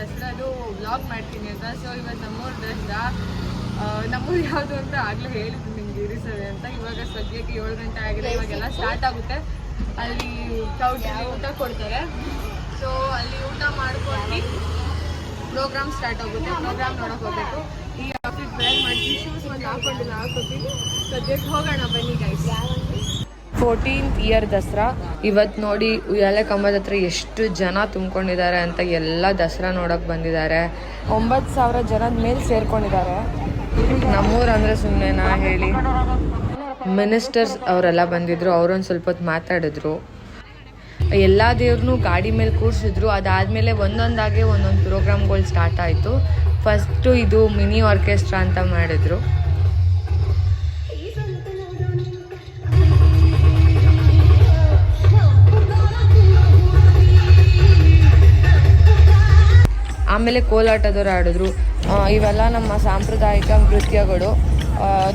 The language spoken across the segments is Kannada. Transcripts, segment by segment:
ದಸರಾದು ವ್ಲಾಗ್ ಮಾಡ್ತೀನಿ ಅಂತ. ಸೊ ಇವತ್ತು ನಮ್ಮೂರು ದಸರಾ, ನಮ್ಮೂರು ಯಾವುದು ಅಂತ ಆಗಲೇ ಹೇಳಿದ್ದೀನಿ ನಿಮ್ಗೆ ಇರಿಸೋದೆ ಅಂತ. ಇವಾಗ ಸದ್ಯಕ್ಕೆ 7 ಗಂಟೆ ಆಗಿದೆ, ಇವಾಗೆಲ್ಲ ಸ್ಟಾರ್ಟ್ ಆಗುತ್ತೆ. ಅಲ್ಲಿ ಚೌಟ್ರಿ ಊಟ ಕೊಡ್ತಾರೆ. ಸೊ ಅಲ್ಲಿ ಊಟ ಮಾಡ್ಕೊಂಡು ಪ್ರೋಗ್ರಾಮ್ ಸ್ಟಾರ್ಟ್ ಆಗುತ್ತೆ. ಪ್ರೋಗ್ರಾಮ್ ನೋಡೋಕೆ ಹೋಗಬೇಕು. ಈ ಔಟ್ಫಿಟ್ ವೇರ್ ಮಾಡಿ ಶೂಸ್ ಒಂದು ಹಾಕ್ಕೊತೀನಿ. ಸದ್ಯಕ್ಕೆ ಹೋಗೋಣ ಬನ್ನಿ ಗೈಸ್. 14th ಇಯರ್ ದಸರಾ ಇವತ್ತು ನೋಡಿ. ಉಯ್ಯಾಲೆ ಕಂಬದ ಹತ್ರ ಎಷ್ಟು ಜನ ತುಂಬಿಕೊಂಡಿದ್ದಾರೆ ಅಂತ ಎಲ್ಲ ದಸರಾ ನೋಡೋಕೆ ಬಂದಿದ್ದಾರೆ. 9,000 ಜನದ ಮೇಲೆ ಸೇರ್ಕೊಂಡಿದ್ದಾರೆ. ನಮ್ಮೂರು ಅಂದರೆ ಸುಮ್ಮನೆನಾ ಹೇಳಿ. ಮಿನಿಸ್ಟರ್ಸ್ ಅವರೆಲ್ಲ ಬಂದಿದ್ರು. ಅವರೊಂದು ಸ್ವಲ್ಪ ಹೊತ್ತು ಮಾತಾಡಿದ್ರು. ಎಲ್ಲ ದೇವ್ರನ್ನೂ ಗಾಡಿ ಮೇಲೆ ಕೂರಿಸಿದ್ರು. ಅದಾದಮೇಲೆ ಒಂದೊಂದಾಗೆ ಒಂದೊಂದು ಪ್ರೋಗ್ರಾಮ್ಗಳು ಸ್ಟಾರ್ಟ್ ಆಯಿತು. ಫಸ್ಟು ಇದು ಮಿನಿ ಆರ್ಕೆಸ್ಟ್ರಾ ಅಂತ ಮಾಡಿದ್ರು. ಆಮೇಲೆ ಕೋಲಾಟದವ್ರು ಆಡಿದ್ರು. ಇವೆಲ್ಲ ನಮ್ಮ ಸಾಂಪ್ರದಾಯಿಕ ನೃತ್ಯಗಳು.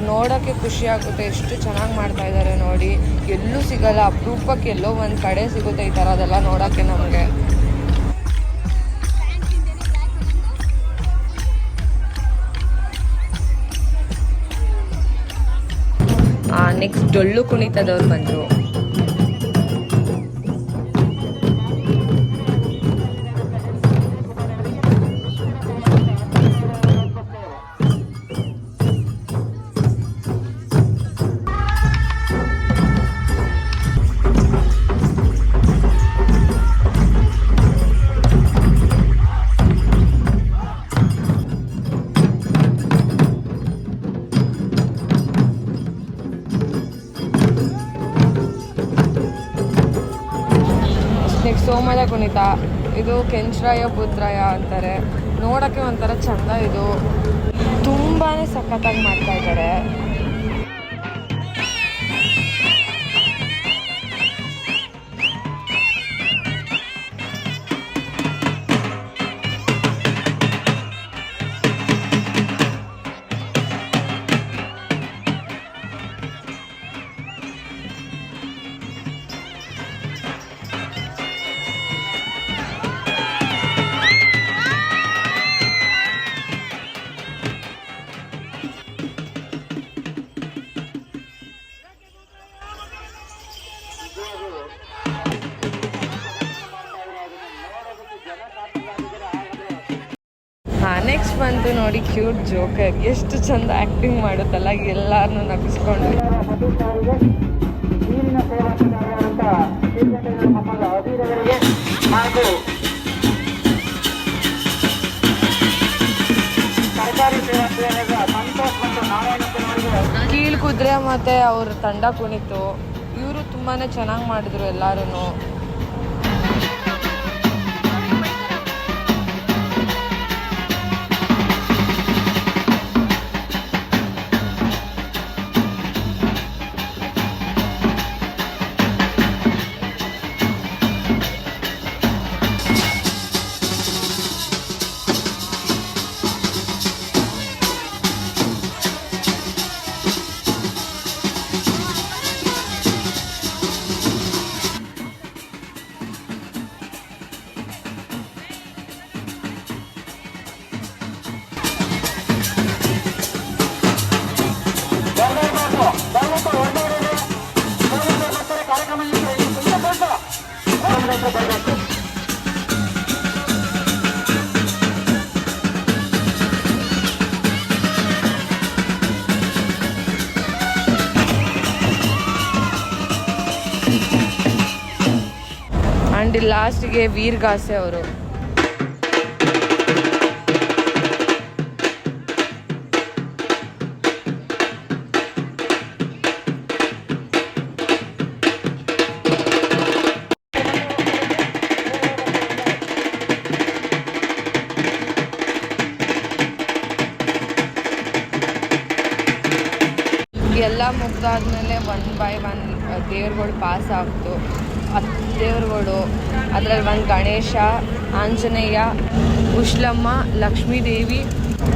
ನೋಡೋಕ್ಕೆ ಖುಷಿ ಆಗುತ್ತೆ, ಎಷ್ಟು ಚೆನ್ನಾಗಿ ಮಾಡ್ತಾ ಇದ್ದಾರೆ ನೋಡಿ. ಎಲ್ಲೂ ಸಿಗಲ್ಲ, ಅಪರೂಪಕ್ಕೆ ಎಲ್ಲೋ ಒಂದು ಕಡೆ ಸಿಗುತ್ತೆ ಈ ಥರದೆಲ್ಲ ನೋಡೋಕ್ಕೆ ನಮಗೆ. ನೆಕ್ಸ್ಟ್ ಡೊಳ್ಳು ಕುಣಿತದವ್ರು ಬಂದರು. ಸೋಮಲ ಕುಣಿತ, ಇದು ಕೆಂಚರಾಯ ಪುತ್ರಾಯ ಅಂತಾರೆ. ನೋಡೋಕ್ಕೆ ಒಂಥರ ಚಂದ. ಇದು ತುಂಬಾ ಸಖತ್ತಾಗಿ ಮಾಡ್ತಾ ಇದ್ದಾರೆ. ನೆಕ್ಸ್ಟ್ ಬಂತು ನೋಡಿ ಕ್ಯೂಟ್ ಜೋಕರ್. ಎಷ್ಟು ಚಂದ ಆ್ಯಕ್ಟಿಂಗ್ ಮಾಡುತ್ತಲ್ಲ, ಎಲ್ಲರನ್ನೂ ನಗಿಸ್ಕೊಂಡು. ಕೀಲ್ ಕುದುರೆ ಮತ್ತು ಅವ್ರ ತಂಡ ಕುಣಿತು. ಇವರು ತುಂಬಾ ಚೆನ್ನಾಗಿ ಮಾಡಿದ್ರು ಎಲ್ಲರೂ. ಆ್ಯಂಡ್ ಲಾಸ್ಟಿಗೆ ವೀರ್ಗಾಸೆ ಅವರು. ಎಲ್ಲ ಮುಗ್ದಾದ್ಮೇಲೆ 1 by 1 ದೇವ್ರುಗಳು ಪಾಸ್ ಆಗ್ತು. 10 ದೇವ್ರುಗಳು. ಅದರಲ್ಲಿ ಒಂದು ಗಣೇಶ, ಆಂಜನೇಯ, ಉಶ್ಲಮ್ಮ, ಲಕ್ಷ್ಮೀದೇವಿ,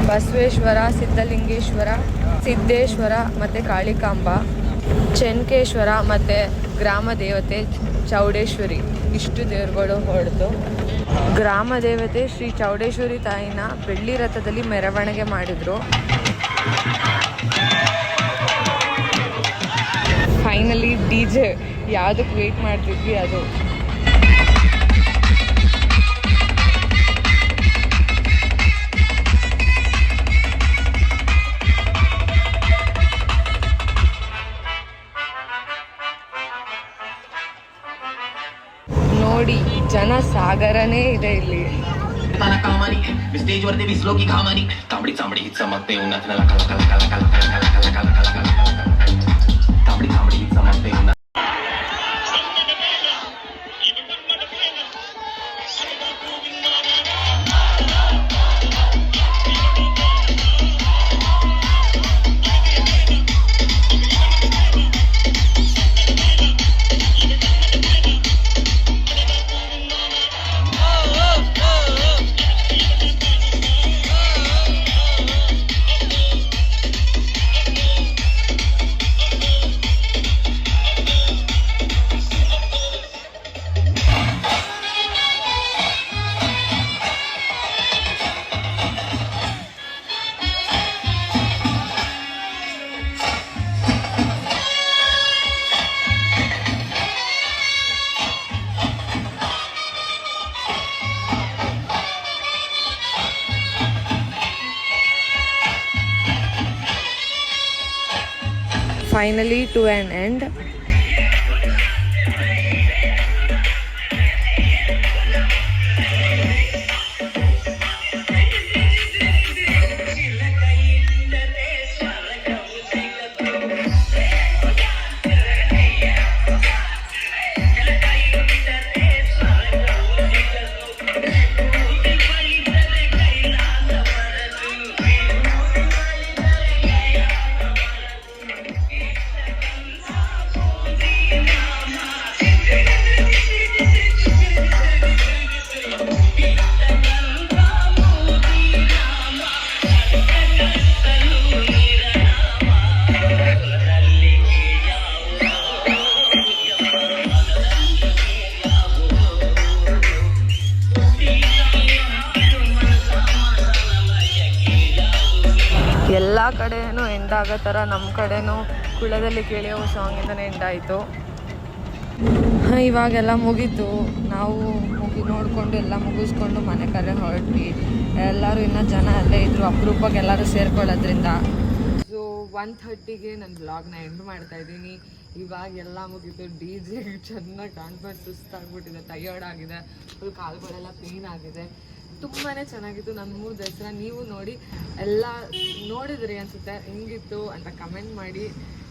ಬಸವೇಶ್ವರ, ಸಿದ್ಧಲಿಂಗೇಶ್ವರ, ಸಿದ್ದೇಶ್ವರ ಮತ್ತು ಕಾಳಿಕಾಂಬ, ಚೆನ್ನಕೇಶ್ವರ ಮತ್ತು ಗ್ರಾಮ ದೇವತೆ ಚೌಡೇಶ್ವರಿ. ಇಷ್ಟು ದೇವ್ರುಗಳು ಹೊಡೆದು ಗ್ರಾಮ ದೇವತೆ ಶ್ರೀ ಚೌಡೇಶ್ವರಿ ತಾಯಿನ ಬೆಳ್ಳಿ ರಥದಲ್ಲಿ ಮೆರವಣಿಗೆ ಮಾಡಿದ್ರು. ಫೈನಲಿ DJ ಯಾವುದಕ್ಕೆ ವೇಟ್ ಮಾಡ್ತಿದ್ವಿ ಅದು. ನೋಡಿ ಜನ सागरನೇ ಇದೆ ಇಲ್ಲಿ. स्टेज वरती विसलो की घामानी तांबडी तांबडी हित चमकते उन्हात कला कला कला कला कला कला कला कला कला कला तांबडी तांबडी हित चमकते उन्हात. Finally to an end. ಎಲ್ಲ ಕಡೆನೂ ಎಂಡ್ ಆಗೋ ಥರ ನಮ್ಮ ಕಡೆನೂ ಕುಳದಲ್ಲಿ ಕೇಳಿಯೋ ಸಾಂಗಿಂದನೇ ಎಂಡ್ ಆಯಿತು. ಇವಾಗೆಲ್ಲ ಮುಗೀತು. ನಾವು ನೋಡಿಕೊಂಡು ಎಲ್ಲ ಮುಗಿಸ್ಕೊಂಡು ಮನೆ ಕಡೆ ಹೊರಟ್ವಿ. ಎಲ್ಲರೂ ಇನ್ನೂ ಜನ ಅಲ್ಲೇ ಇದ್ದರು, ಅಪರೂಪಕ್ಕೆ ಎಲ್ಲರೂ ಸೇರ್ಕೊಳ್ಳೋದ್ರಿಂದ. ಸೊ 1:30ಗೆ ನನ್ನ ಬ್ಲಾಗ್ನ ಎಂಡ್ ಮಾಡ್ತಾಯಿದ್ದೀನಿ. ಇವಾಗೆಲ್ಲ ಮುಗೀತು. DJ ಚೆನ್ನಾಗಿ ಕಾಣ್ಬಾರ್ದು, ಸುಸ್ತಾಗ್ಬಿಟ್ಟಿದೆ, ಟಯರ್ಡ್ ಆಗಿದೆ, ಫುಲ್ ಕಾಲುಗಳೆಲ್ಲ ಪೇನ್ ಆಗಿದೆ. ತುಂಬಾ ಚೆನ್ನಾಗಿತ್ತು ನನ್ನ 3 ದಸರಾ. ನೀವು ನೋಡಿ ಎಲ್ಲ ನೋಡಿದ್ರಿ ಅನಿಸುತ್ತೆ, ಹೆಂಗಿತ್ತು ಅಂತ ಕಮೆಂಟ್ ಮಾಡಿ.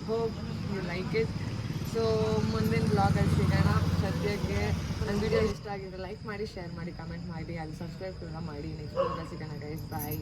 Hope you like it. So ಮುಂದಿನ ಬ್ಲಾಗಲ್ಲಿ ಸಿಗೋಣ. ಸದ್ಯಕ್ಕೆ ನನ್ನ ವಿಡಿಯೋ ಇಷ್ಟ ಆಗಿದ್ರೆ ಲೈಕ್ ಮಾಡಿ, ಶೇರ್ ಮಾಡಿ, ಕಮೆಂಟ್ ಮಾಡಿ, ಅಲ್ಲಿ ಸಬ್ಸ್ಕ್ರೈಬ್ ಕೂಡ ಮಾಡಿ. ನೆಕ್ಸ್ಟ್ ಬ್ಲಾಗಲ್ಲಿ ಸಿಗೋಣ ಗೈಸ್. ಬಾಯ್.